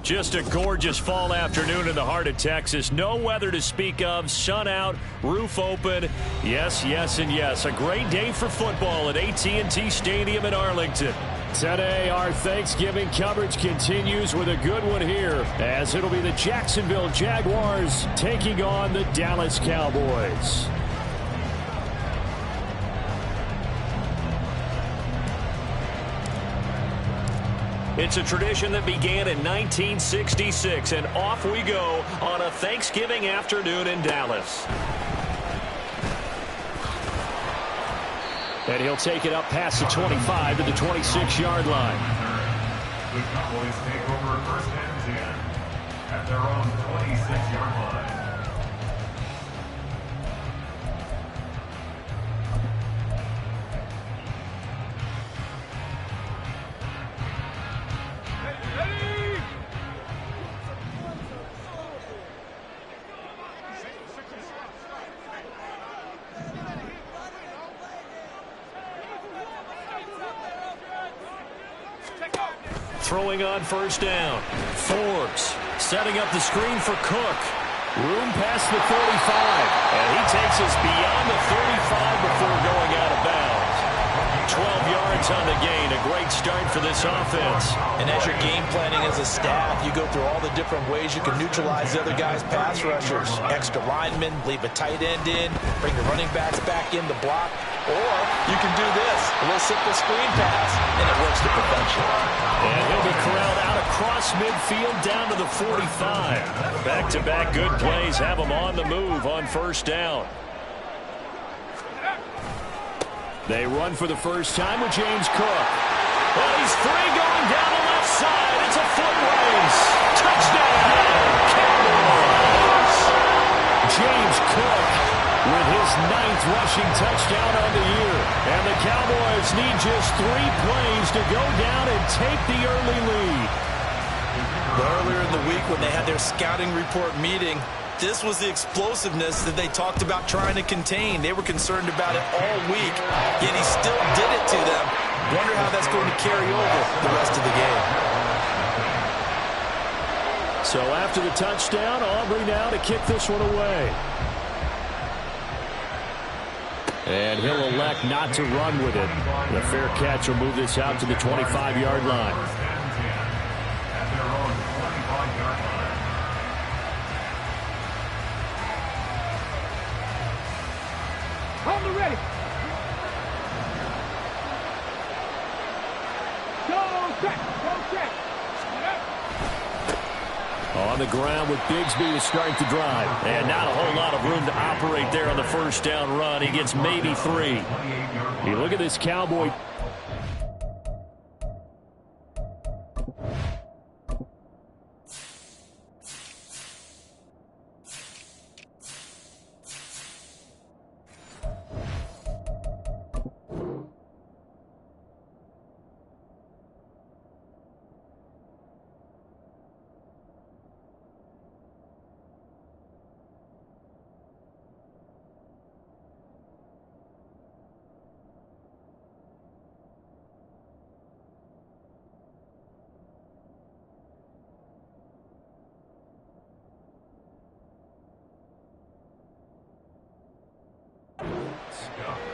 Just a gorgeous fall afternoon in the heart of Texas. No weather to speak of. Sun out, roof open. Yes, yes, and yes. A great day for football at AT&T Stadium in Arlington. Today, our Thanksgiving coverage continues with a good one here, as it'll be the Jacksonville Jaguars taking on the Dallas Cowboys. It's a tradition that began in 1966, and off we go on a Thanksgiving afternoon in Dallas. And he'll take it up past the 25 to the 26-yard line. The Cowboys take over first and 10 at their own 26-yard line. Throwing on first down. Forbes setting up the screen for Cook. Room past the 35. And he takes us beyond the 35 before going out of bounds. 12 yards on the gain. A great start for this offense. And as you're game planning as a staff, you go through all the different ways you can neutralize the other guy's pass rushers. Extra linemen, leave a tight end in, bring the running backs back in to block. Or you can do this, a little simple screen pass, and it works to perfection. And he'll be corralled out across midfield down to the 45. Back-to-back good plays have him on the move on first down. They run for the first time with James Cook. Well, he's free going down the left side. It's a foot race. Touchdown, Cowboys. James Cook with his 9th rushing touchdown on the year. And the Cowboys need just 3 plays to go down and take the early lead. Earlier in the week when they had their scouting report meeting, this was the explosiveness that they talked about trying to contain. They were concerned about it all week, yet he still did it to them. Wonder how that's going to carry over the rest of the game. So after the touchdown, Aubrey now to kick this one away. And he'll elect not to run with it. The fair catch will move this out to the 25-yard line. Hold it ready. Go check. Go check. On the ground with Bigsby to start the drive. And not a whole lot of room to operate there on the first down run. He gets maybe 3. You look at this Cowboy.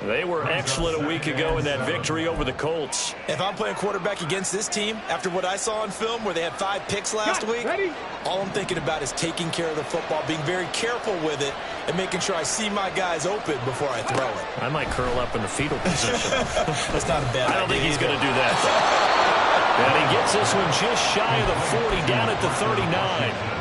They were excellent a week ago in that victory over the Colts. If I'm playing quarterback against this team, after what I saw on film where they had 5 picks last week, all I'm thinking about is taking care of the football, being very careful with it, and making sure I see my guys open before I throw it. I might curl up in the fetal position. That's not a bad idea. I don't think he's going to do that. And he gets this one just shy of the 40, down at the 39.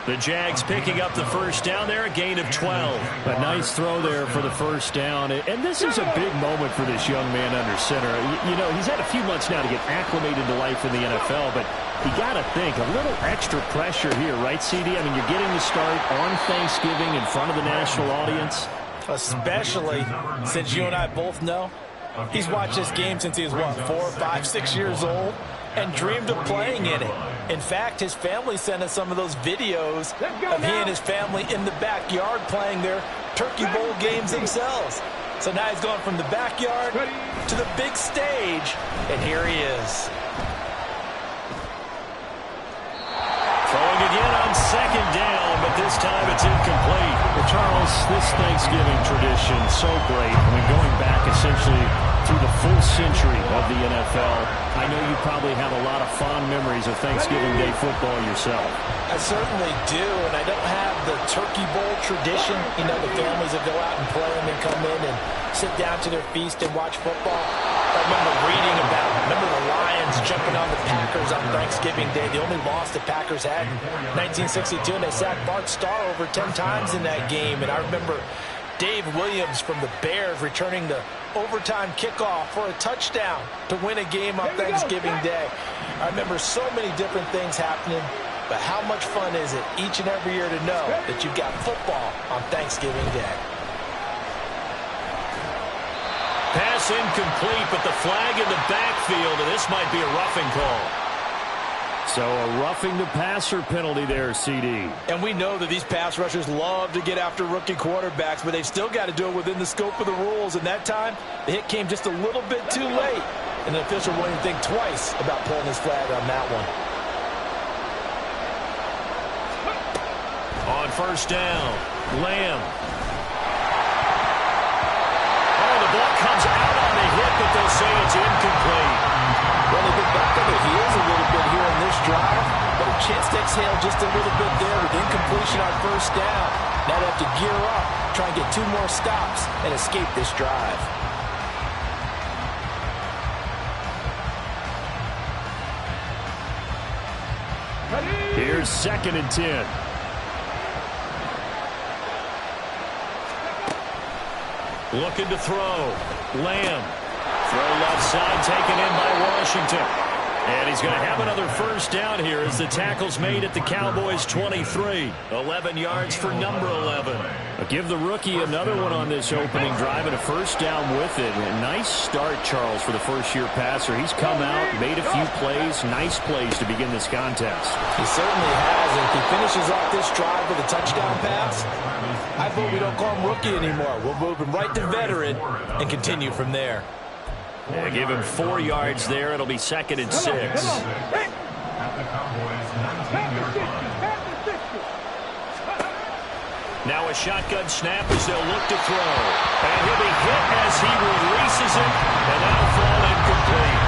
The Jags picking up the first down there, a gain of 12. A nice throw there for the first down. And this is a big moment for this young man under center. You know, he's had a few months now to get acclimated to life in the NFL, but you got to think, a little extra pressure here, right, CD? I mean, you're getting the start on Thanksgiving in front of the national audience. Especially since you and I both know he's watched this game since he was, what, 4, 5, 6 years old, and dreamed of playing in it. In fact, his family sent us some of those videos of he and his family in the backyard playing their Turkey Bowl games themselves. So now he's gone from the backyard to the big stage, and here he is. second down, but this time it's incomplete. Well, Charles, this Thanksgiving tradition, so great. I mean, going back essentially through the full century of the NFL, I know you probably have a lot of fond memories of Thanksgiving Day football yourself. I certainly do, and I don't have the Turkey Bowl tradition. You know, the families that go out and play and then come in and sit down to their feast and watch football. I remember reading about, the Lions jumping on the Packers on Thanksgiving Day. The only loss the Packers had in 1962, and they sacked Bart Starr over 10 times in that game. And I remember Dave Williams from the Bears returning the overtime kickoff for a touchdown to win a game on Thanksgiving Day. I remember so many different things happening, but how much fun is it each and every year to know that you've got football on Thanksgiving Day? Pass incomplete, but the flag in the backfield, and this might be a roughing call. So a roughing the passer penalty there, CD. And we know that these pass rushers love to get after rookie quarterbacks, but they've still got to do it within the scope of the rules. And that time, the hit came just a little bit too late. And the official won't even think twice about pulling his flag on that one. On first down, Lamb. Oh, the ball comes out on the hit, but they'll say it's incomplete. Well, they've been back on their heels a little bit here in this drive, but a chance to exhale just a little bit there with incompletion on first down. Now they have to gear up, try and get 2 more stops, and escape this drive. Here's 2nd and 10. Looking to throw. Lamb. Throw left side, taken in by Washington. And he's going to have another first down here as the tackle's made at the Cowboys' 23. 11 yards for number 11. Give the rookie another one on this opening drive and a first down with it. A nice start, Charles, for the first-year passer. He's come out, made a few plays, nice plays to begin this contest. He certainly has, and if he finishes off this drive with a touchdown pass, I vote we don't call him rookie anymore. We'll move him right to veteran and continue from there. Yeah, give him 4 yards there. It'll be 2nd and 6. At the Cowboys' 19-yard line. Now a shotgun snap as they'll look to throw. And he'll be hit as he releases it. And that'll fall incomplete.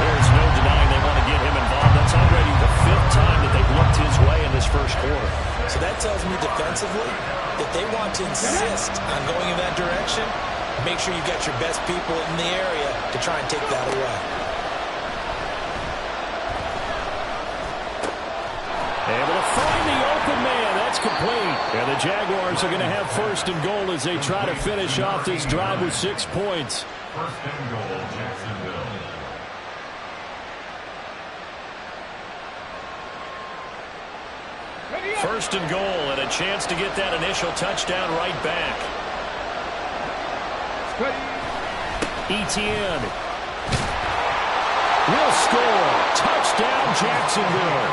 There's no denying they want to get him involved. That's already the 5th time that they've looked his way in this first quarter. So that tells me defensively that they want to insist on going in that direction. Make sure you've got your best people in the area to try and take that away. Able to find the open man. That's complete. And the Jaguars are going to have 1st and goal as they try to finish off this drive with 6 points. 1st and goal, Jacksonville. First and goal and a chance to get that initial touchdown right back. Etienne will score. Touchdown, Jacksonville.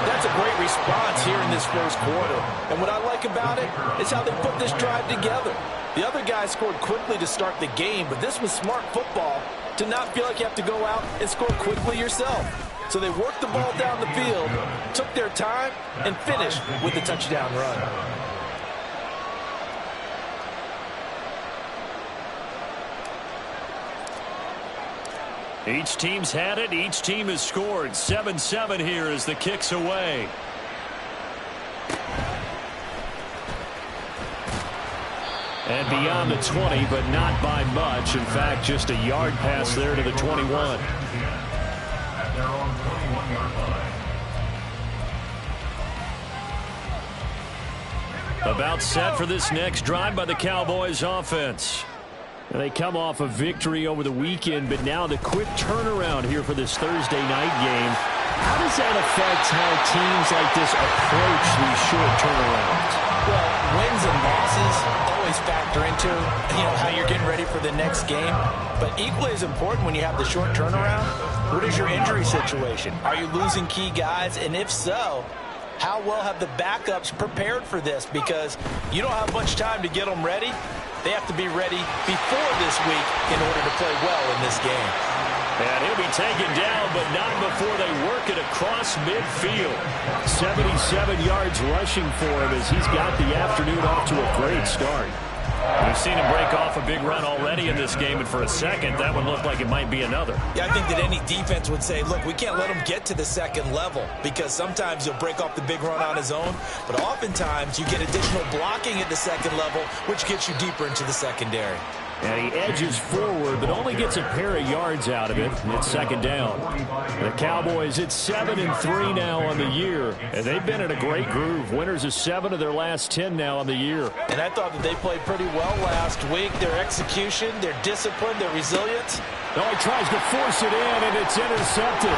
That's a great response here in this first quarter. And what I like about it is how they put this drive together. The other guys scored quickly to start the game, but this was smart football to not feel like you have to go out and score quickly yourself. So they worked the ball down the field, took their time, and finished with the touchdown run. Each team's had it. Each team has scored. 7-7 here as the kick's away. And beyond the 20, but not by much. In fact, just a yard pass there to the 21. At their own 21-yard line. About set for this next drive by the Cowboys offense. They come off a victory over the weekend, but now the quick turnaround here for this Thursday night game. How does that affect how teams like this approach these short turnarounds? Well, wins and losses always factor into, how you're getting ready for the next game. But equally as important when you have the short turnaround, what is your injury situation? Are you losing key guys? And if so, how well have the backups prepared for this? Because you don't have much time to get them ready. They have to be ready before this week in order to play well in this game. And he'll be taken down, but not before they work it across midfield. 77 yards rushing for him as he's got the afternoon off to a great start. We've seen him break off a big run already in this game, and for a second, that one looked like it might be another. Yeah, I think that any defense would say, look, we can't let him get to the second level because sometimes he'll break off the big run on his own, but oftentimes you get additional blocking at the second level, which gets you deeper into the secondary. And he edges forward, but only gets a pair of yards out of it, and it's second down. The Cowboys, it's 7-3 now on the year, and they've been in a great groove. Winners of 7 of their last 10 now on the year. And I thought that they played pretty well last week. Their execution, their discipline, their resilience. Oh, he tries to force it in, and it's intercepted.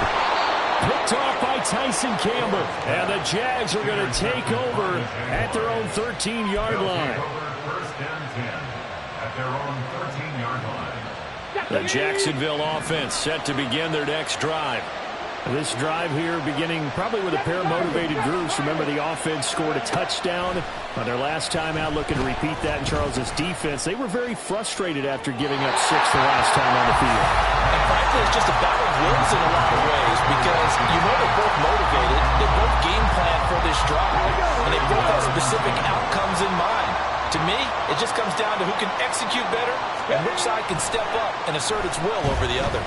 Picked off by Tyson Campbell. And the Jags are going to take over at their own 13-yard line. First and 10 at their own 13-yard line. The Jacksonville offense set to begin their next drive. This drive here beginning probably with a pair of motivated groups. Remember, the offense scored a touchdown on their last time out, looking to repeat that in Charles's defense. They were very frustrated after giving up 6 the last time on the field. And frankly, it's just a battle of wills in a lot of ways because you know they're both motivated. They both game plan for this drive, and they both have specific outcomes in mind. To me, it just comes down to who can execute better and which side can step up and assert its will over the other.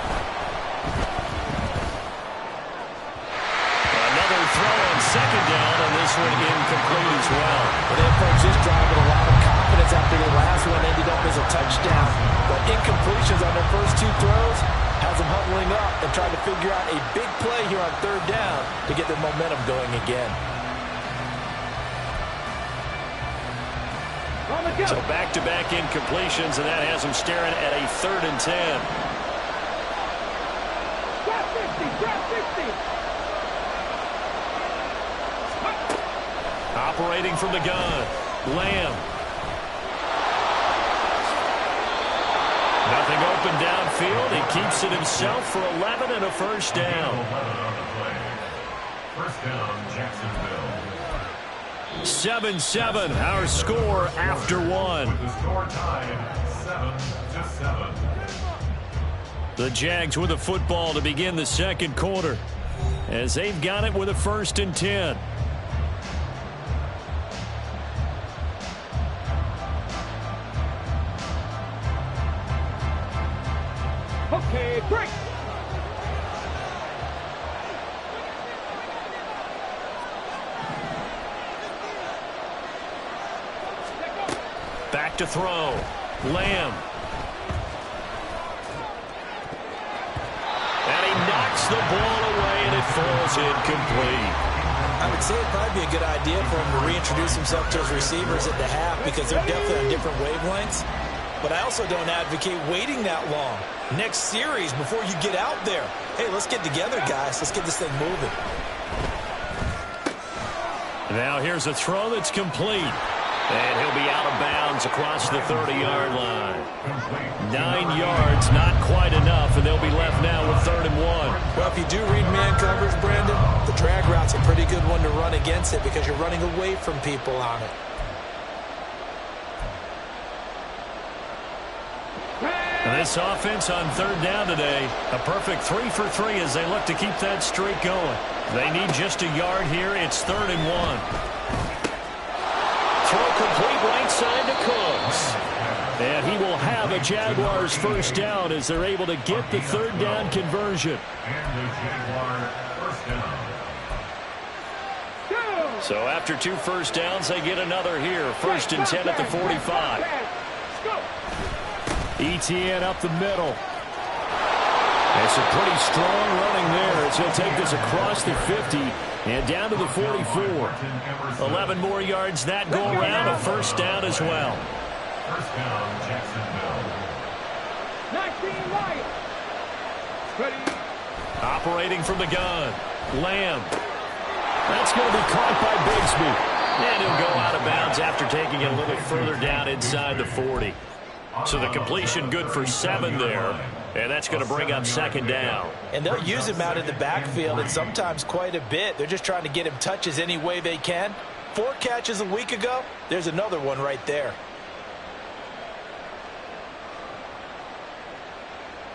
Throw on second down, and this one incomplete as well. They approached this drive with a lot of confidence after the last one ended up as a touchdown. But incompletions on their first 2 throws has them huddling up and trying to figure out a big play here on third down to get their momentum going again. So back-to-back incompletions, and that has them staring at a 3rd and 10. Drop 50, drop 50. Operating from the gun, Lamb. Nothing open downfield. He keeps it himself for 11 and a first down. 11 on the play. First down, Jacksonville. 7-7, our score after 1. The score tied 7-7. The Jags with the football to begin the second quarter as they've got it with a 1st and 10. Okay, break. Back to throw. Lamb. And he knocks the ball away, and it falls incomplete. I would say it'd probably be a good idea for him to reintroduce himself to his receivers at the half because they're definitely on different wavelengths. But I also don't advocate waiting that long. Next series, before you get out there, hey, let's get together, guys. Let's get this thing moving. Now here's a throw that's complete. And he'll be out of bounds across the 30-yard line. 9 yards, not quite enough, and they'll be left now with 3rd and 1. Well, if you do read man coverage, Brandon, the drag route's a pretty good one to run against it because you're running away from people on it. And this offense on 3rd down today, a perfect 3 for 3 as they look to keep that streak going. They need just a yard here. It's 3rd and 1. Throw complete right side to Cooks. And he will have a Jaguars first down as they're able to get the 3rd down conversion. And the Jaguar first down. So after 2 first downs, they get another here. 1st and 10 at the 45. ETN up the middle. It's a pretty strong running there as he'll take this across the 50 and down to the 44. 11 more yards that go around, a first down as well. First down, Jacksonville. 19 Lions. Ready. Operating from the gun, Lamb. That's going to be caught by Bigsby. And he'll go out of bounds after taking it a little further down inside the 40. So the completion good for 7 there. And that's going to bring up 2nd down. And they'll use him out in the backfield and sometimes quite a bit. They're just trying to get him touches any way they can. 4 catches a week ago. There's another one right there.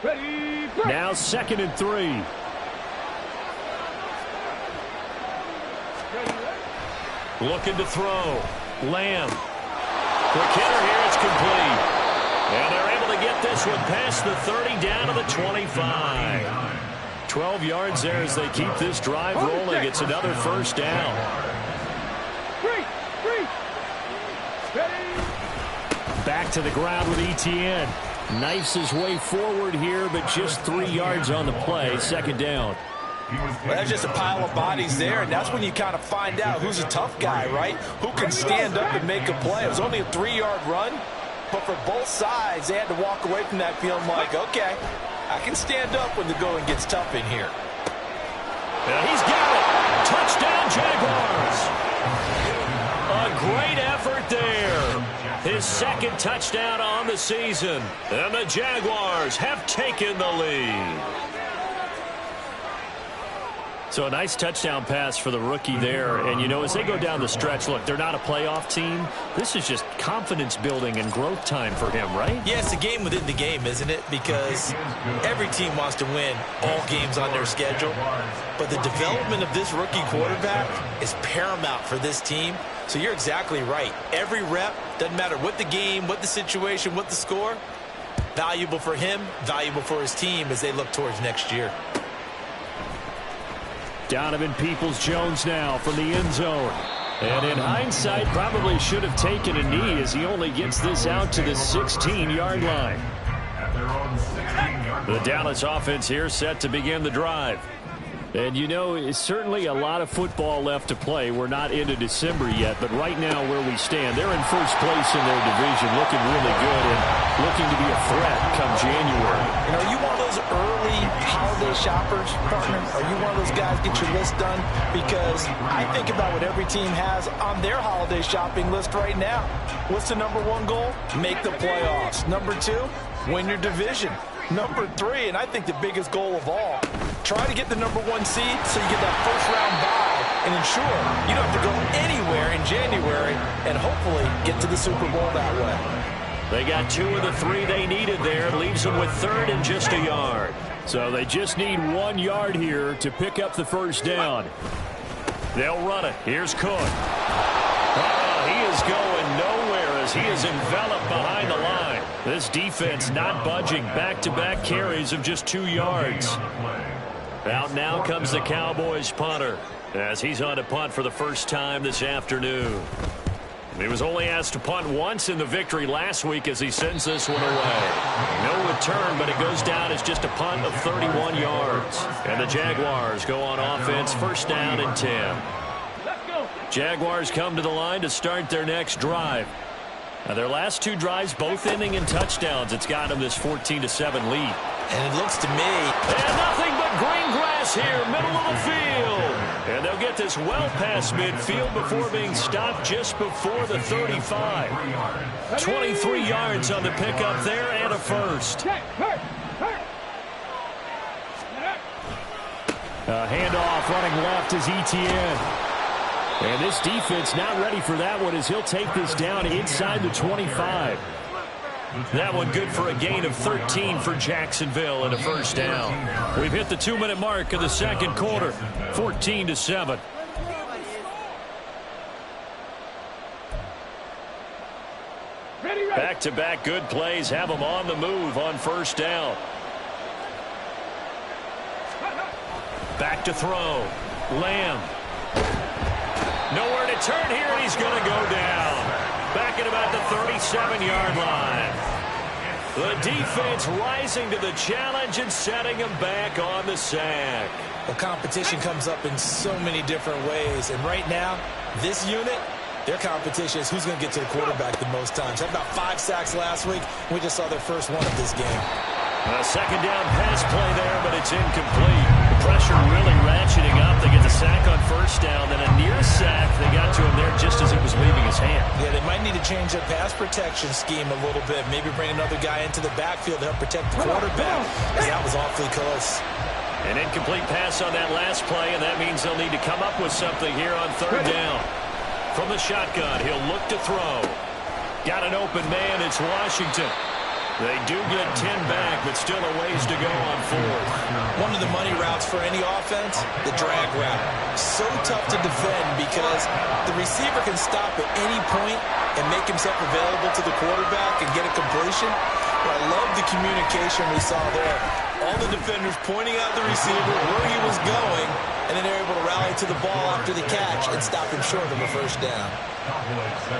Ready, break. Now 2nd and 3. Looking to throw. Lamb. Quick hitter here. It's complete. And they're able to get this one past the 30 down to the 25. 12 yards there as they keep this drive rolling. It's another first down. Freeze. Ready. Back to the ground with Etienne. Knifes his way forward here, but just 3 yards on the play. 2nd down. Well, that's just a pile of bodies there, and that's when you kind of find out who's a tough guy, right? Who can stand up and make a play. It was only a 3-yard run, but for both sides, they had to walk away from that feeling like, okay, I can stand up when the going gets tough in here. And he's got it. Touchdown, Jaguars. A great effort there. His 2nd touchdown on the season. And the Jaguars have taken the lead. So a nice touchdown pass for the rookie there. And, you know, as they go down the stretch, look, they're not a playoff team. This is just confidence building and growth time for him, right? Yeah, it's a game within the game, isn't it? Because every team wants to win all games on their schedule. But the development of this rookie quarterback is paramount for this team. So you're exactly right. Every rep, doesn't matter what the game, what the situation, what the score, valuable for him, valuable for his team as they look towards next year. Donovan Peoples-Jones now from the end zone. And in hindsight, probably should have taken a knee as he only gets this out to the 16-yard line. The Dallas offense here set to begin the drive. And, you know, it's certainly a lot of football left to play. We're not into December yet, but right now where we stand, they're in first place in their division, looking really good and looking to be a threat come January. You know, are you one of those early holiday shoppers, partner? Are you one of those guys get your list done? Because I think about what every team has on their holiday shopping list right now. What's the number 1 goal? Make the playoffs. Number 2, win your division. Number 3, and I think the biggest goal of all, try to get the number 1 seed so you get that first-round bye and ensure you don't have to go anywhere in January and hopefully get to the Super Bowl that way. They got 2 of the 3 they needed there. Leaves them with 3rd and just a yard. So they just need 1 yard here to pick up the first down. They'll run it. Here's Cook. He is going nowhere as he is enveloped behind the line. This defense not budging. Back-to-back carries of just 2 yards. Out now comes the Cowboys punter as he's on to punt for the first time this afternoon. He was only asked to punt once in the victory last week as he sends this one away. No return, but it goes down as just a punt of 31 yards. And the Jaguars go on offense, first down and 10. Jaguars come to the line to start their next drive. Now their last 2 drives, both ending in touchdowns. It's got them this 14-7 lead. And it looks to me... And nothing but green grass here, middle of the field. And they'll get this well past midfield before being stopped just before the 35. 23 yards on the pickup there and a first. A handoff running left is Etienne. And this defense not ready for that one as he'll take this down inside the 25. That one good for a gain of 13 for Jacksonville and a first down. We've hit the 2-minute mark of the second quarter, 14-7. Back-to-back good plays have them on the move on first down. Back to throw. Lamb. Nowhere to turn here, and he's going to go down. Back at about the 37-yard line. The defense rising to the challenge and setting him back on the sack. The competition comes up in so many different ways. And right now, this unit, their competition is who's going to get to the quarterback the most times. Had about 5 sacks last week. We just saw their first one of this game. A second down pass play there, but it's incomplete. The pressure really ratcheting up. They get the sack on first down, then a near sack. They got to him there just as it was leaving his hand. Yeah, they might need to change their pass protection scheme a little bit. Maybe bring another guy into the backfield to help protect the quarterback. That was awfully close. An incomplete pass on that last play, and that means they'll need to come up with something here on third down. From the shotgun, he'll look to throw. Got an open man. It's Washington. They do get 10 back, but still a ways to go on fourth. One of the money routes for any offense, the drag route. So tough to defend because the receiver can stop at any point and make himself available to the quarterback and get a completion. But I love the communication we saw there. All the defenders pointing out the receiver where he was going, and then they're able to rally to the ball after the catch and stop him short of a first down.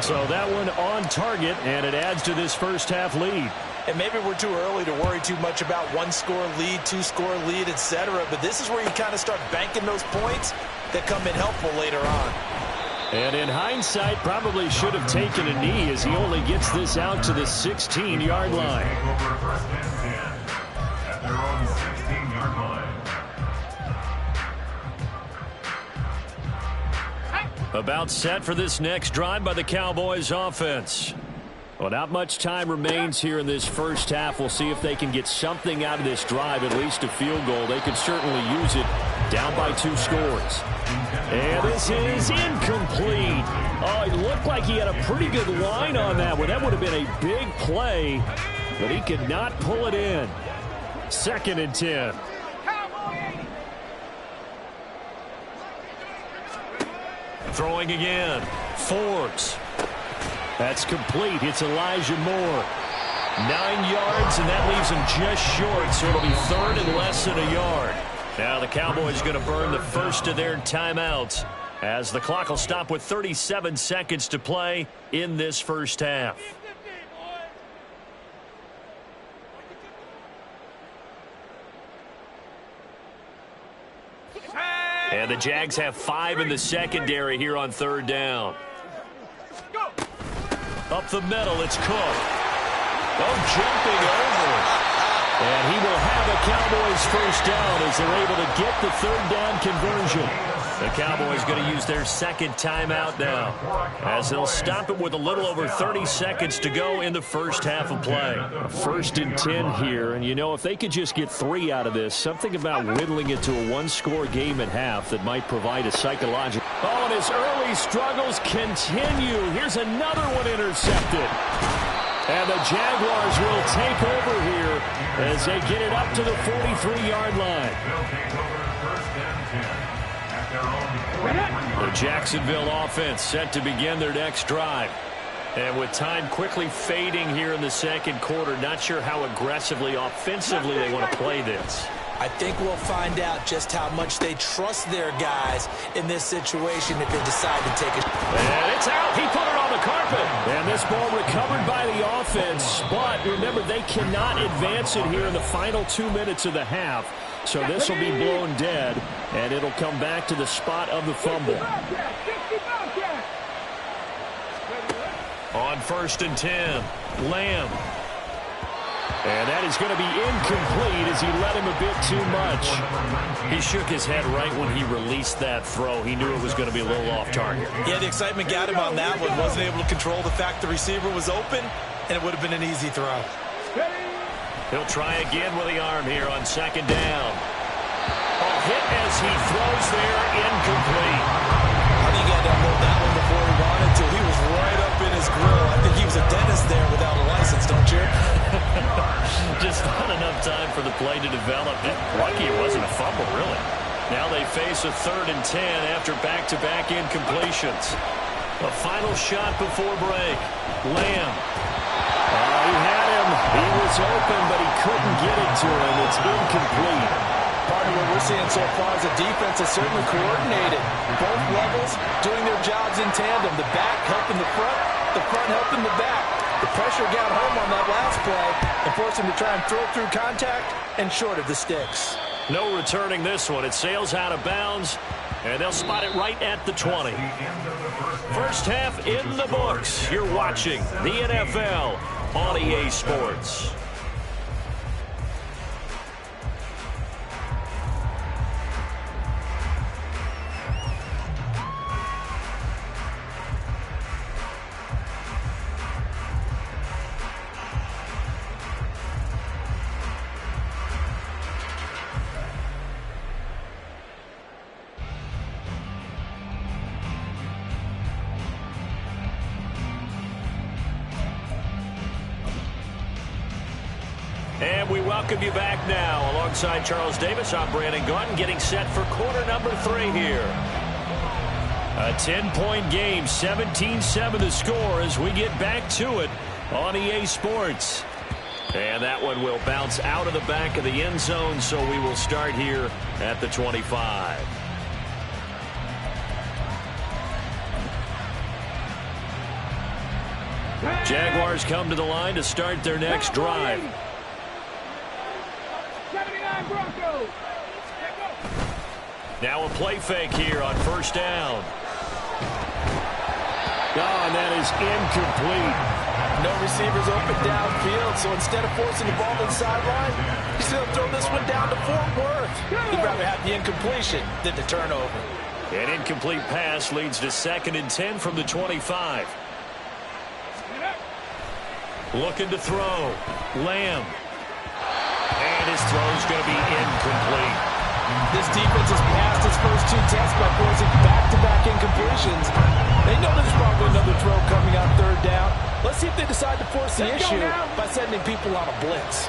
So that one on target, and it adds to this first half lead. And maybe we're too early to worry too much about one-score lead, two-score lead, etc. But this is where you kind of start banking those points that come in helpful later on. And in hindsight, probably should have taken a knee as he only gets this out to the 16-yard line. At their own 16-yard line. About set for this next drive by the Cowboys offense. Well, not much time remains here in this first half. We'll see if they can get something out of this drive, at least a field goal. They could certainly use it down by 2 scores. And this is incomplete. Oh, it looked like he had a pretty good line on that one. That would have been a big play, but he could not pull it in. 2nd and 10. Throwing again. Forbes. That's complete. It's Elijah Moore. 9 yards, and that leaves him just short, so it'll be 3rd and less than a yard. Now the Cowboys going to burn the first of their timeouts as the clock will stop with 37 seconds to play in this first half. And the Jags have 5 in the secondary here on 3rd down. Up the middle, it's Cook. Oh, jumping over. And he will have a Cowboys first down as they're able to get the 3rd down conversion. The Cowboys going to use their 2nd timeout now as they'll stop it with a little over 30 seconds to go in the first half of play. 1st and 10 here, and you know, if they could just get 3 out of this, something about whittling it to a 1-score game at half that might provide a psychological. Oh, and his early struggles continue. Here's another one intercepted. And the Jaguars will take over here as they get it up to the 43-yard line. The Jacksonville offense set to begin their next drive. And with time quickly fading here in the 2nd quarter, not sure how aggressively, offensively they want to play this. I think we'll find out just how much they trust their guys in this situation if they decide to take it. And it's out. He put it on the carpet. And this ball recovered by the offense. But remember, they cannot advance it here in the final 2 minutes of the half. So this will be blown dead, and it'll come back to the spot of the fumble. On 1st and 10, Lamb. And that is going to be incomplete as he let him a bit too much. He shook his head right when he released that throw. He knew it was going to be a little off target. Yeah, the excitement got him on that one. Wasn't able to control the fact the receiver was open, and it would have been an easy throw. He'll try again with the arm here on 2nd down. A hit as he throws there, incomplete. I think he had to unload that one before he wanted to. He was right up in his grill. I think he was a dentist there without a license, don't you? Just not enough time for the play to develop. Lucky it wasn't a fumble, really. Now they face a 3rd and 10 after back-to-back incompletions. A final shot before break. Lamb. He had him. He was open, but he couldn't get it to him. It's incomplete. Part of what we're seeing so far is the defense is certainly coordinated. Both levels doing their jobs in tandem. The back helping the front helping the back. The pressure got home on that last play and forced him to try and throw through contact and short of the sticks. No returning this one. It sails out of bounds, and they'll spot it right at the 20. First half in the books. You're watching the NFL on EA Sports. And we welcome you back now. Alongside Charles Davis, I'm Brandon Gaudin, getting set for quarter number 3 here. A 10-point game, 17-7 the score as we get back to it on EA Sports. And that one will bounce out of the back of the end zone, so we will start here at the 25. Jaguars come to the line to start their next drive. 79 Broncos. Now a play fake here on first down. Oh, and that is incomplete. No receivers open downfield, so instead of forcing the ball to the sideline, he's going to throw this one down to Fort Worth. He'd rather have the incompletion than the turnover. An incomplete pass leads to 2nd and 10 from the 25. Looking to throw. Lamb. And his throw's going to be incomplete. This defense has passed its first 2 tests by forcing back-to-back incompletions. They know there's probably another throw coming on 3rd down. Let's see if they decide to force the issue by sending people on a blitz.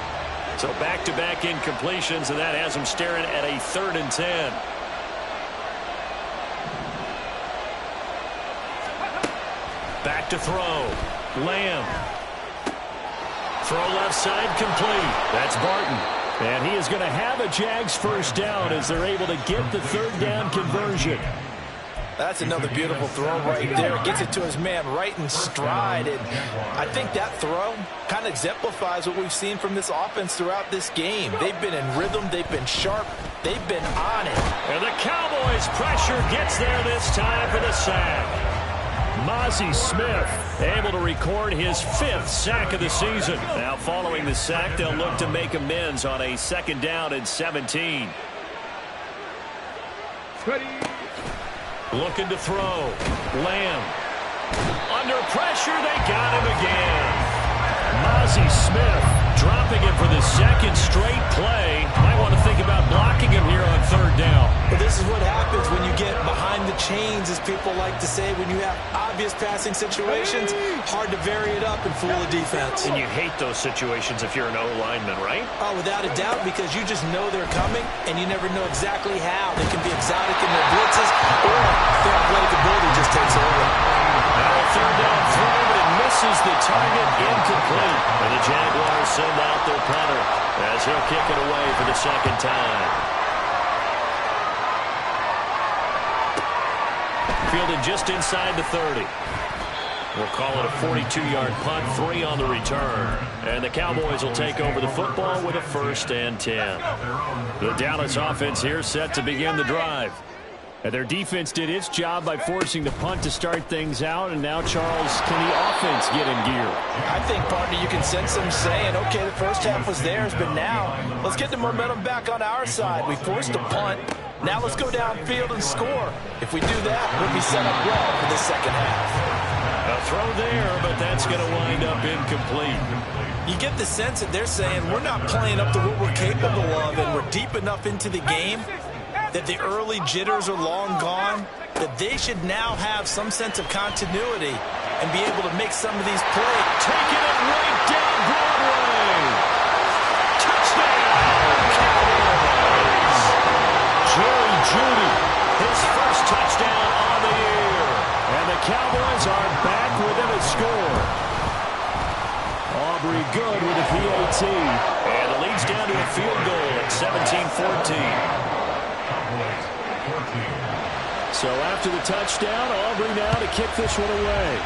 So back-to-back incompletions, and that has them staring at a 3rd and 10. Back to throw. Lamb. Throw left side complete. That's Barton. And he is going to have a Jags first down as they're able to get the 3rd down conversion. That's another beautiful throw right there. Gets it to his man right in stride. And I think that throw kind of exemplifies what we've seen from this offense throughout this game. They've been in rhythm. They've been sharp. They've been on it. And the Cowboys' pressure gets there this time for the sack. Mazi Smith able to record his 5th sack of the season. Now following the sack, they'll look to make amends on a 2nd down and 17. Ready. Looking to throw. Lamb. Under pressure, they got him again. Mazi Smith dropping him for the 2nd straight play. Might want to think about blocking him here on 3rd down. But this is what happens when you get behind the chains, as people like to say. When you have obvious passing situations, hard to vary it up and fool the defense. And you hate those situations if you're an O-lineman, right? Oh, without a doubt, because you just know they're coming, and you never know exactly how. They can be exotic in their blitzes, or their athletic ability just takes over. Now a 3rd down throw, but it misses the target, incomplete. And the Jaguars send out their punter as he'll kick it away for the 2nd time. Fielded just inside the 30. We'll call it a 42-yard punt, 3 on the return. And the Cowboys will take over the football with a 1st and 10. The Dallas offense here set to begin the drive. And their defense did its job by forcing the punt to start things out. And now, Charles, can the offense get in gear? I think, partner, you can sense them saying, okay, the first half was theirs, but now let's get the momentum back on our side. We forced a punt. Now let's go downfield and score. If we do that, we'll be set up well for the 2nd half. A throw there, but that's going to wind up incomplete. You get the sense that they're saying we're not playing up to what we're capable of, and we're deep enough into the game that the early jitters are long gone, that they should now have some sense of continuity and be able to make some of these plays. Taking it right down Broadway. Touchdown, Cowboys. Jerry Jeudy, his first touchdown on the year. And the Cowboys are back within a score. Aubrey Good with a PAT. And it leads down to a field goal at 17-14. So after the touchdown, Aubrey now to kick this one away.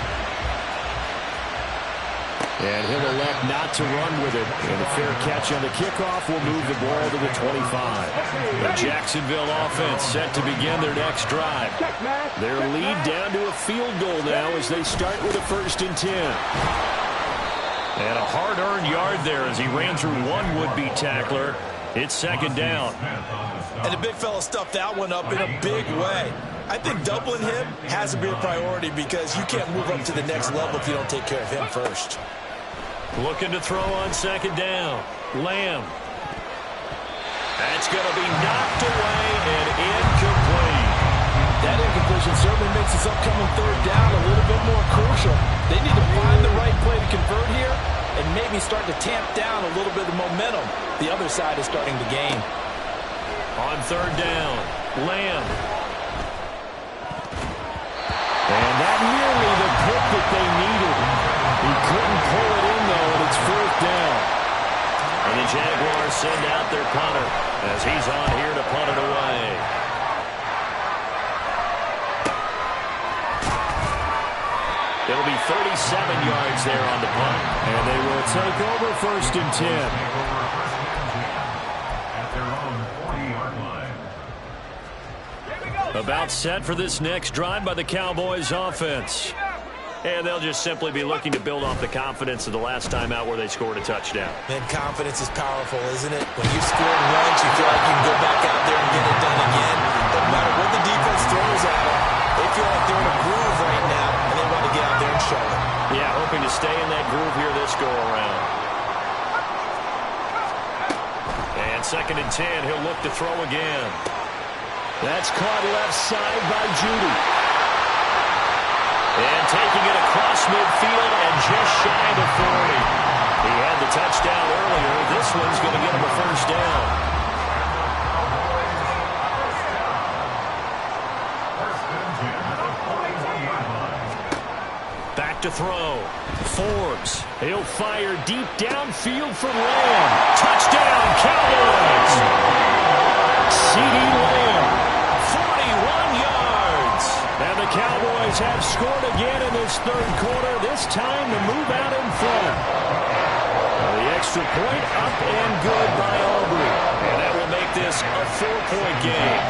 And he'll elect not to run with it. And a fair catch on the kickoff will move the ball to the 25. The Jacksonville offense set to begin their next drive. Their lead down to a field goal now as they start with a 1st and 10. And a hard-earned yard there as he ran through one would-be tackler. It's 2nd down. And the big fella stuffed that one up in a big way. I think doubling him has to be a priority because you can't move up to the next level if you don't take care of him first. Looking to throw on 2nd down. Lamb. That's going to be knocked away and incomplete. That incompletion certainly makes this upcoming 3rd down a little bit more crucial. They need to find the right play to convert here and maybe start to tamp down a little bit of momentum the other side is starting to gain. On third down, Lamb. And that nearly the pick that they needed. He couldn't pull it in, though, and it's fourth down. And the Jaguars send out their punter as he's on here to punt it away. It'll be 37 yards there on the punt. And they will take over first and 10. At their own 40-yard line. About set for this next drive by the Cowboys offense. And they'll just simply be looking to build off the confidence of the last time out where they scored a touchdown. Man, confidence is powerful, isn't it? When you scored once, you feel like you can go back out there and get it done again. No matter what the defense throws at them, they feel like they're in a groove right now, and they want to get out there and show it. Yeah, hoping to stay in that groove here this go-around. And second and 10, he'll look to throw again. That's caught left side by Judy. And taking it across midfield and just shy of the 40. He had the touchdown earlier. This one's going to get him a first down. Back to throw. Forbes. He'll fire deep downfield for Lamb. Touchdown, Cowboys! CeeDee Lamb. 41 yards. And the Cowboys have scored again in this third quarter. This time to move out in front. The extra point up and good by Aubrey. And that will make this a 4-point game.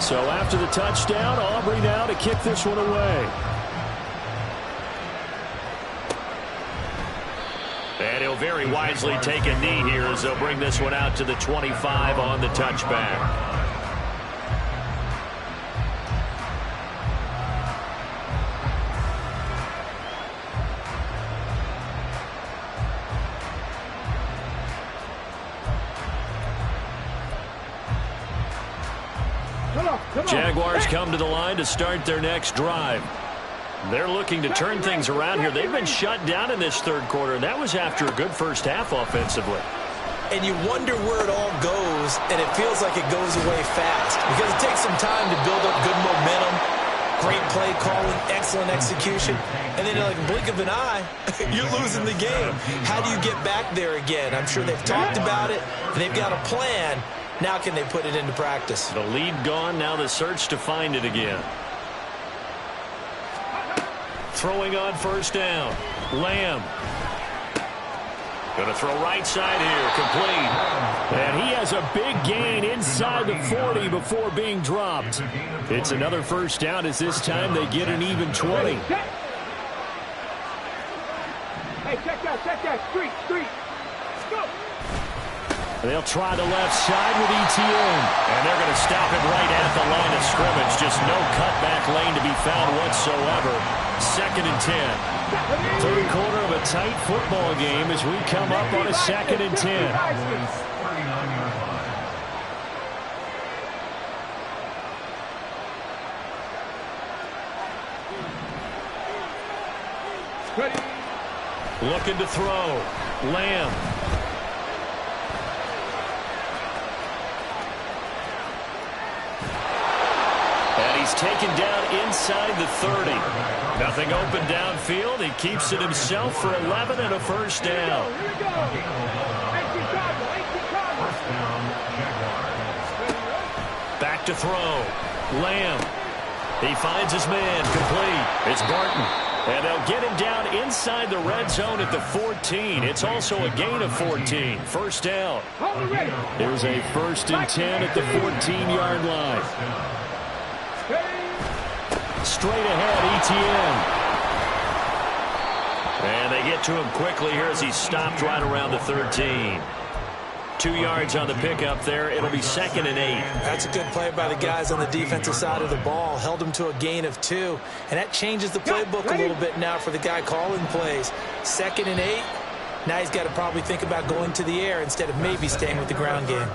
So after the touchdown, Aubrey now to kick this one away. And he'll very wisely take a knee here as they'll bring this one out to the 25 on the touchback. Jaguars come to the line to start their next drive. They're looking to turn things around here. They've been shut down in this third quarter, and that was after a good first half offensively. And you wonder where it all goes, and it feels like it goes away fast because it takes some time to build up good momentum, great play calling, excellent execution, and then in like a blink of an eye, you're losing the game. How do you get back there again? I'm sure they've talked about it, and they've got a plan. Now can they put it into practice? The lead gone, now the search to find it again. Throwing on first down. Lamb. Going to throw right side here. Complete. And he has a big gain inside the 40 before being dropped. It's another first down as this time they get an even 20. Hey, check that. Street. Go. They'll try the left side with ETN. And they're going to stop it right at the line of scrimmage. Just no cutback lane to be found whatsoever. Second and 10. Third quarter of a tight football game as we come up on a second and 10. Looking to throw. Lamb. And he's taken down inside the 30. Nothing open downfield. He keeps it himself for 11 and a first down. Here we go. Back to throw. Lamb. He finds his man. Complete. It's Barton. And they'll get him down inside the red zone at the 14. It's also a gain of 14. First down. There's a first and 10 at the 14-yard line. Straight ahead, ETN. And they get to him quickly here as he's stopped right around the 13. 2 yards on the pickup there. It'll be second and 8. That's a good play by the guys on the defensive side of the ball. Held him to a gain of 2. And that changes the playbook a little bit now for the guy calling plays. Second and 8. Now he's got to probably think about going to the air instead of maybe staying with the ground game.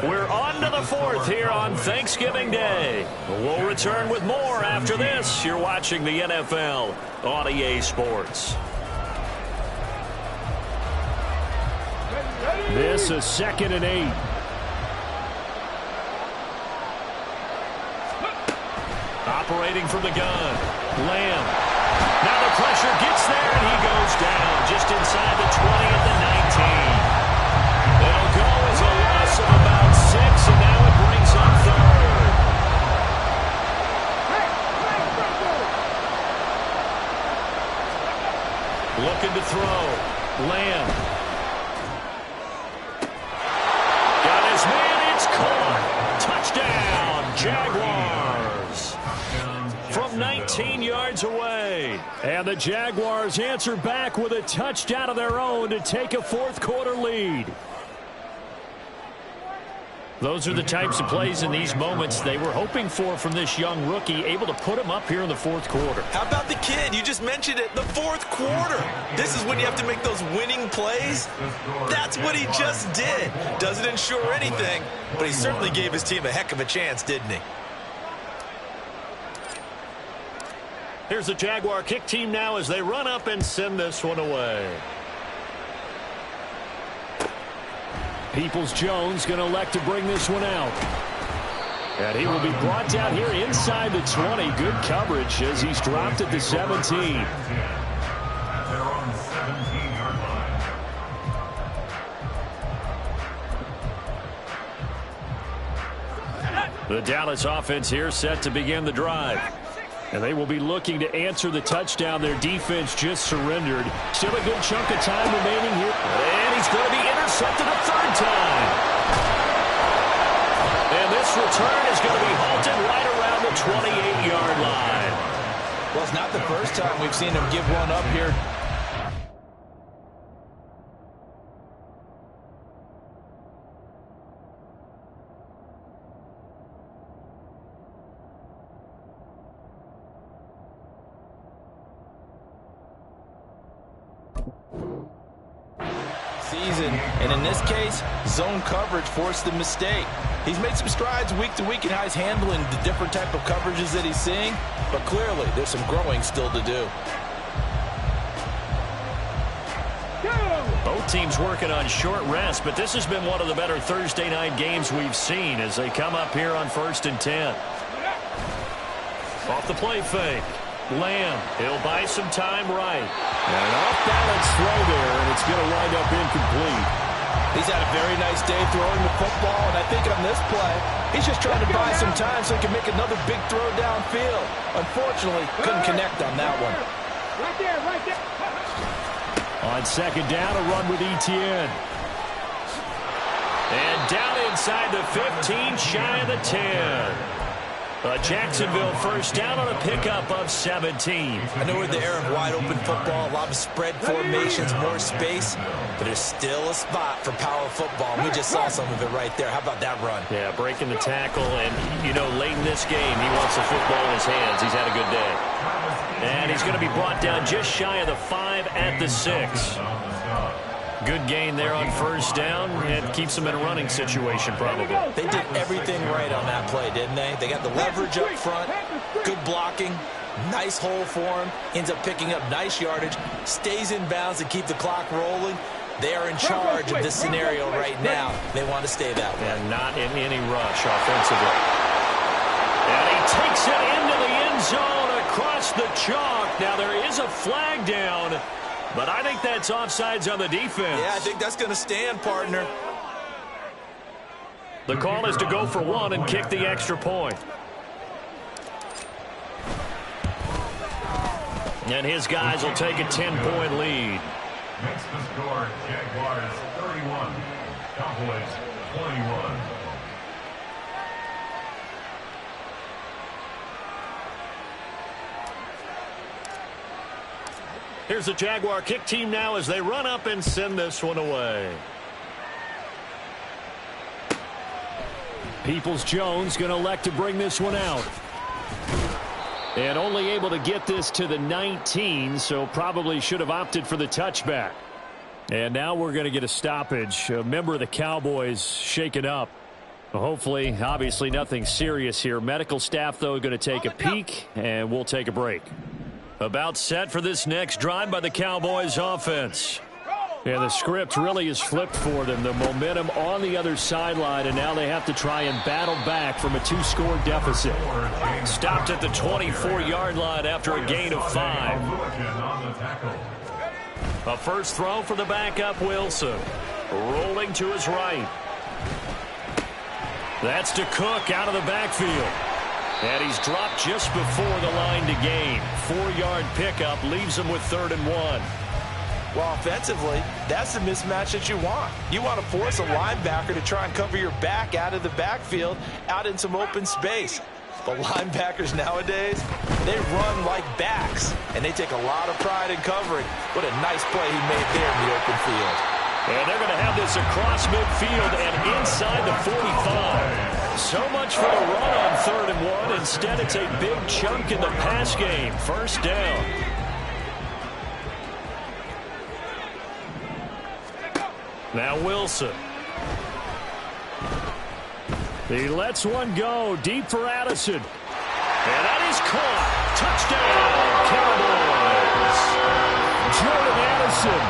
We're on to the fourth here on Thanksgiving Day. We'll return with more after this. You're watching the NFL on EA Sports. This is 2nd and 8. Operating from the gun. Lamb. Now the pressure gets there, and he goes down just inside the 20 at the 19. It'll go as a loss of about 6, and now it brings up 3rd. Looking to throw. Lamb. Got his man. It's caught. Touchdown, Jaguars. From 19 yards away. And the Jaguars answer back with a touchdown of their own to take a fourth-quarter lead. Those are the types of plays in these moments they were hoping for from this young rookie, able to put him up here in the fourth quarter. How about the kid? You just mentioned it, the fourth quarter. This is when you have to make those winning plays. That's what he just did. Doesn't ensure anything, but he certainly gave his team a heck of a chance, didn't he? Here's the Jaguar kick team now as they run up and send this one away. Peoples-Jones going to elect to bring this one out. And he will be brought down here inside the 20. Good coverage as he's dropped at the 17. At their own 17-yard line. The Dallas offense here set to begin the drive. And they will be looking to answer the touchdown their defense just surrendered. Still a good chunk of time remaining here. And he's going to be intercepted a 3rd time. And this return is going to be halted right around the 28-yard line. Well, it's not the first time we've seen him give one up here. And in this case, zone coverage forced the mistake. He's made some strides week to week in how he's handling the different type of coverages that he's seeing, but clearly there's some growing still to do. Both teams working on short rest, but this has been one of the better Thursday night games we've seen as they come up here on 1st and 10. Off the play fake. Lamb, he'll buy some time right. And an off-balance throw there, and it's going to wind up incomplete. He's had a very nice day throwing the football, and I think on this play, he's just trying to buy some time so he can make another big throw downfield. Unfortunately, couldn't connect on that one. Right there, right there. On 2nd down, a run with Etienne. And down inside the 15, shy of the 10. A Jacksonville first down on a pickup of 17. I know we're in the era of wide-open football, a lot of spread formations, more space, but there's still a spot for power football. We just saw some of it right there. How about that run? Yeah, breaking the tackle, and, you know, late in this game, he wants the football in his hands. He's had a good day. And he's going to be brought down just shy of the 5 at the 6. Good gain there on first down, and keeps them in a running situation probably. They did everything right on that play, didn't they? They got the leverage up front, good blocking, nice hole for him, ends up picking up nice yardage, stays in bounds to keep the clock rolling. They are in charge of this scenario right now. They want to stay that way. And not in any rush offensively. And he takes it into the end zone across the chalk. Now there is a flag down, but I think that's offsides on the defense. Yeah, I think that's going to stand, partner. The call is to go for 1 and kick the extra point. And his guys will take a 10-point lead. Makes the score Jaguars 31, Cowboys 21. Here's the Jaguar kick team now as they run up and send this one away. Peoples-Jones going to elect to bring this one out. And only able to get this to the 19, so probably should have opted for the touchback. And now we're going to get a stoppage. A member of the Cowboys shaken up. Hopefully, obviously nothing serious here. Medical staff, though, going to take a peek, and we'll take a break. About set for this next drive by the Cowboys offense. And the script really is flipped for them. The momentum on the other sideline, and now they have to try and battle back from a 2-score deficit. Stopped at the 24-yard line after a gain of 5. A first throw for the backup, Wilson. Rolling to his right. That's to Cook out of the backfield. And he's dropped just before the line to gain. 4-yard pickup leaves him with 3rd and 1. Well, offensively, that's the mismatch that you want. You want to force a linebacker to try and cover your back out of the backfield, out in some open space. But linebackers nowadays, they run like backs, and they take a lot of pride in covering. What a nice play he made there in the open field. And they're going to have this across midfield and inside the 45. So much for the run on 3rd and 1. Instead, it's a big chunk in the pass game. First down. Now Wilson. He lets one go deep for Addison. And that is caught. Touchdown, Cowboys. Jordan Addison,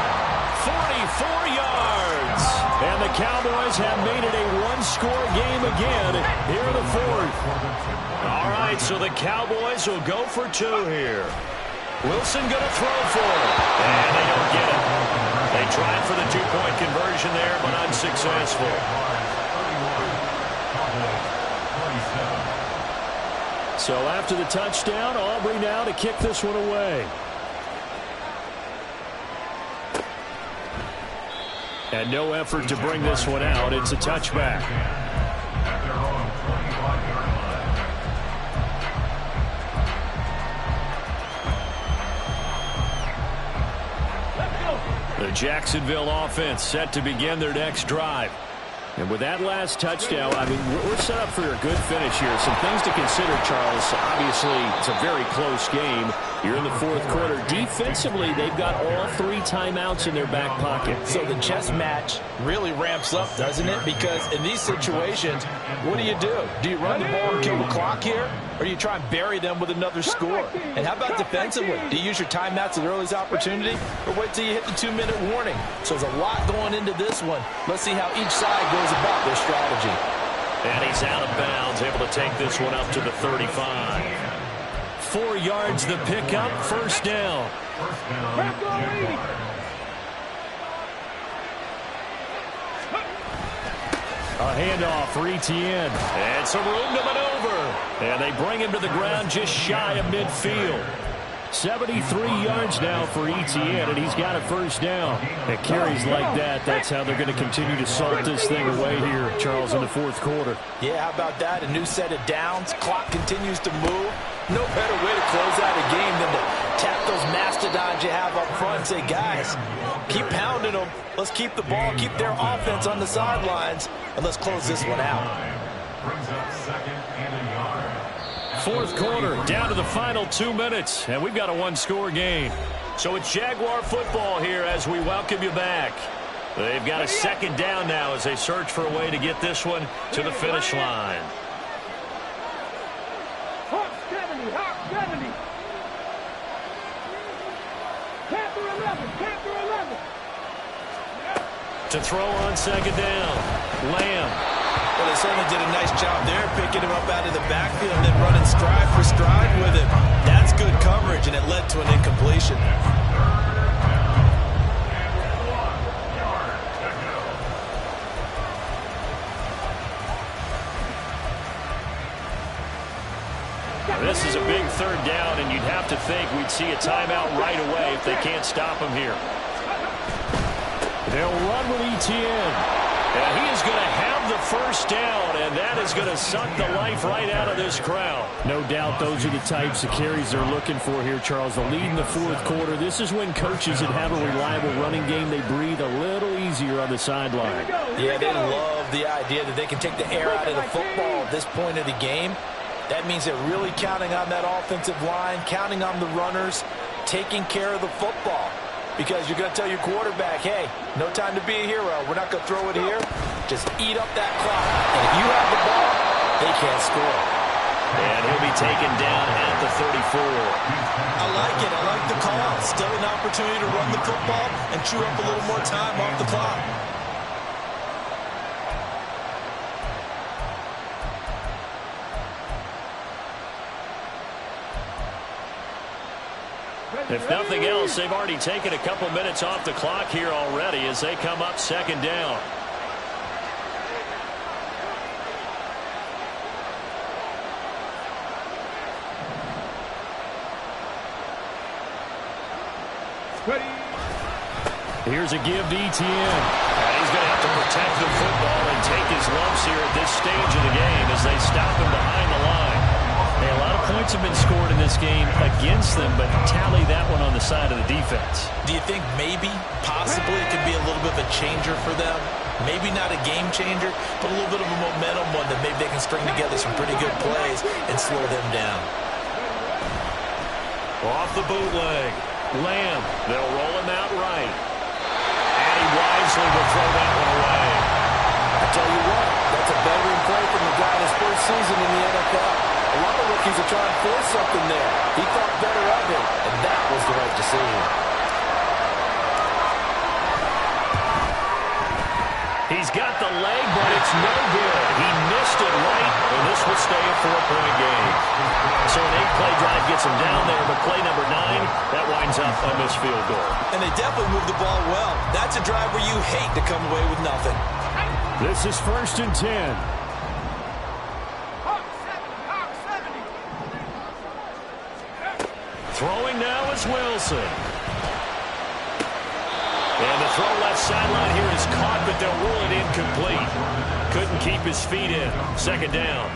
44 yards. And the Cowboys have made it a 1-score game again here in the 4th. All right, so the Cowboys will go for 2 here. Wilson going to throw for it. And they don't get it. They tried for the 2-point conversion there, but unsuccessful. So after the touchdown, Aubrey now to kick this one away. And no effort to bring this one out. It's a touchback. The Jacksonville offense set to begin their next drive. And with that last touchdown, I mean, we're set up for a good finish here. Some things to consider, Charles. Obviously, it's a very close game. You're in the 4th quarter. Defensively, they've got all 3 timeouts in their back pocket. So the chess match really ramps up, doesn't it? Because in these situations, what do? Do you run the ball and kill the clock here? Or do you try and bury them with another score? And how about defensively? Do you use your timeouts at the earliest opportunity? Or wait till you hit the 2-minute warning? So there's a lot going into this one. Let's see how each side goes about their strategy. And he's out of bounds, able to take this one up to the 35. 4 yards the pickup, first down. A handoff for Etienne. And some room to maneuver. And they bring him to the ground just shy of midfield. 73 yards now for Etienne, and he's got a first down. It carries like that. That's how they're going to continue to salt this thing away here, Charles, in the 4th quarter. Yeah, how about that? A new set of downs. Clock continues to move. No better way to close out a game than to tap those mastodons you have up front and say, guys, keep pounding them. Let's keep the ball, keep their offense on the sidelines, and let's close this one out. Brings up 2nd and a yard. 4th quarter, down to the final 2 minutes, and we've got a 1-score game. So it's Jaguar football here as we welcome you back. They've got a 2nd down now as they search for a way to get this one to the finish line. Hawk 70, Hawk 70. Panther 11, Panther 11. To throw on 2nd down, Lamb. Well, they certainly did a nice job there, picking him up out of the backfield and then running stride for stride with him. That's good coverage, and it led to an incompletion. This is a big 3rd down, and you'd have to think we'd see a timeout right away if they can't stop him here. They'll run with Etienne. And he is going to have the first down, and that is going to suck the life right out of this crowd. No doubt those are the types of carries they're looking for here, Charles. The lead in the 4th quarter. This is when coaches that have a reliable running game, they breathe a little easier on the sideline. Yeah, they love the idea that they can take the air out of the football at this point of the game. That means they're really counting on that offensive line, counting on the runners, taking care of the football. because you're going to tell your quarterback, hey, no time to be a hero. We're not going to throw it here. Just eat up that clock. And if you have the ball, they can't score. And he'll be taken down at the 34. I like it. I like the call. Still an opportunity to run the football and chew up a little more time off the clock. If nothing else, they've already taken a couple minutes off the clock here already as they come up second down. Here's a give to Etienne. And he's going to have to protect the football and take his lumps here at this stage of the game as they stop him behind the line. Hey, a lot of points have been scored in this game against them, but tally that one on the side of the defense. Do you think maybe, possibly, it could be a little bit of a changer for them? Maybe not a game changer, but a little bit of a momentum one that maybe they can string together some pretty good plays and slow them down. Off the bootleg. Lamb. They'll roll him out right. And he wisely will throw that one away. I tell you what, that's a veteran play from the guy in his first season in the NFL. A lot of rookies are trying to force something there. He thought better of it, and that was the right decision. He's got the leg, but it's no good. He missed it right, and this will stay a 4-point game. So an 8-play drive gets him down there, but play number 9, that winds up a missed field goal. And they definitely moved the ball well. That's a drive where you hate to come away with nothing. This is 1st and 10. Throwing now is Wilson. And the throw left sideline here is caught, but they'll rule it incomplete. Couldn't keep his feet in. Second down.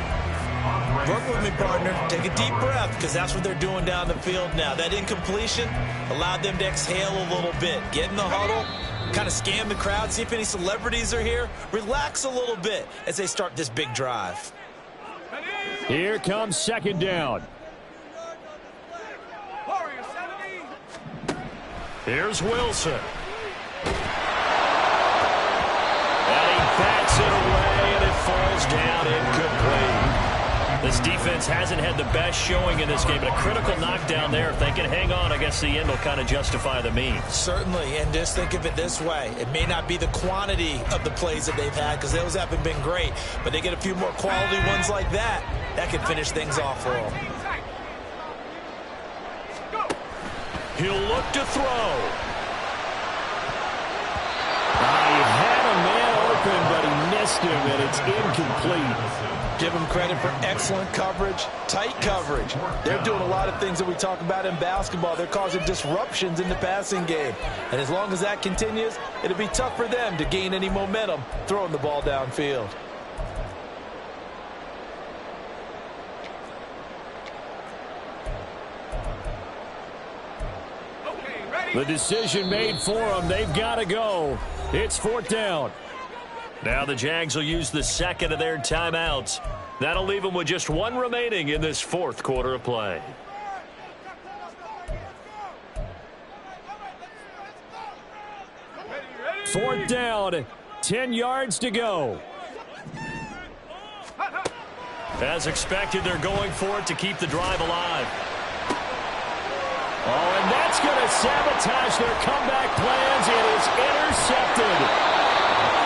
Work with me, partner. Take a deep breath, because that's what they're doing down the field now. That incompletion allowed them to exhale a little bit. Get in the huddle, kind of scan the crowd, see if any celebrities are here. Relax a little bit as they start this big drive. Here comes second down. Here's Wilson. And he bats it away, and it falls down incomplete. This defense hasn't had the best showing in this game, but a critical knockdown there. If they can hang on, I guess the end will kind of justify the means. Certainly, and just think of it this way. It may not be the quantity of the plays that they've had, because those haven't been great, but they get a few more quality ones like that. That could finish things off for them. He'll look to throw. He had a man open, but he missed him, and it's incomplete. Give them credit for excellent coverage, tight coverage. They're doing a lot of things that we talk about in basketball. They're causing disruptions in the passing game. And as long as that continues, it'll be tough for them to gain any momentum throwing the ball downfield. The decision made for them. They've got to go. It's 4th down. Now the Jags will use the second of their timeouts. That'll leave them with just one remaining in this 4th quarter of play. Fourth down, 10 yards to go. As expected, they're going for it to keep the drive alive. Oh, and that's going to sabotage their comeback plans. It is intercepted.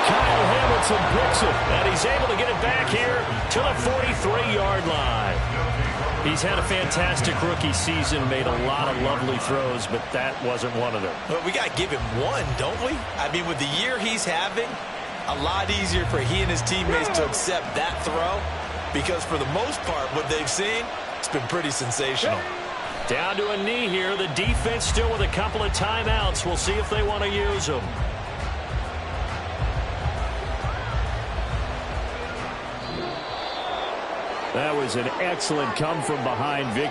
Kyle Hamilton picks it. And he's able to get it back here to the 43-yard line. He's had a fantastic rookie season, made a lot of lovely throws, but that wasn't one of them. But we got to give him one, don't we? I mean, with the year he's having, a lot easier for he and his teammates to accept that throw, because for the most part, what they've seen, it's been pretty sensational. Down to a knee here. The defense still with a couple of timeouts. We'll see if they want to use them. That was an excellent come-from-behind victory.